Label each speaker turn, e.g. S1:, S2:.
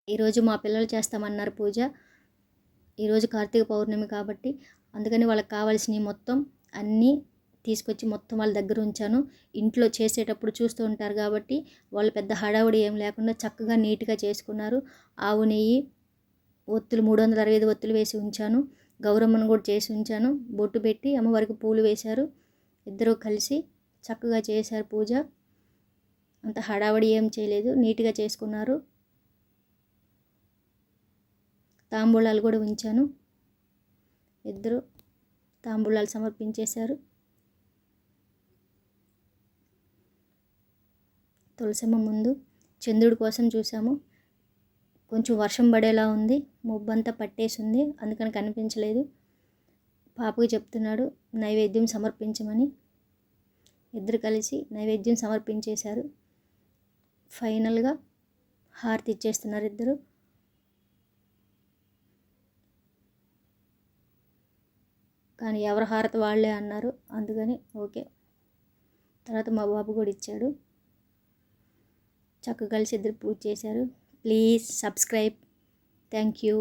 S1: ఈరోజు మా పిల్లలు చేస్తామన్నారు పూజ. ఈరోజు కార్తీక పౌర్ణమి కాబట్టి అందుకని వాళ్ళకి కావాల్సినవి మొత్తం అన్నీ తీసుకొచ్చి మొత్తం వాళ్ళ దగ్గర ఉంచాను. ఇంట్లో చేసేటప్పుడు చూస్తూ ఉంటారు కాబట్టి వాళ్ళు పెద్ద హడావుడి ఏం లేకుండా చక్కగా నీట్గా చేసుకున్నారు. ఆవు నెయ్యి ఒత్తులు 365 ఒత్తులు వేసి ఉంచాను. గౌరమ్మను కూడా చేసి ఉంచాను. బొట్టు పెట్టి అమ్మవారికి పూలు వేశారు. ఇద్దరూ కలిసి చక్కగా చేశారు పూజ. అంత హడావుడి ఏం చేయలేదు, నీట్గా చేసుకున్నారు. తాంబూలాలు కూడా ఉంచాను. ఇద్దరు తాంబూలాలు సమర్పించేశారు. తులసమ్మ ముందు చంద్రుడి కోసం చూసాము. కొంచెం వర్షం పడేలా ఉంది, మబ్బంతా పట్టేసి ఉంది, అందుకని కనిపించలేదు. పాపకు చెప్తున్నాడు నైవేద్యం సమర్పించమని. ఇద్దరు కలిసి నైవేద్యం సమర్పించేశారు. ఫైనల్గా హారతి ఇచ్చేస్తున్నారు ఇద్దరు. కానీ ఎవరి హారతి వాళ్ళే అన్నారు, అందుకని ఓకే. తర్వాత మా బాబు కూడా ఇచ్చాడు. చక్కగా కలిసి ఇద్దరు పూజ చేశారు. Please subscribe. Thank you.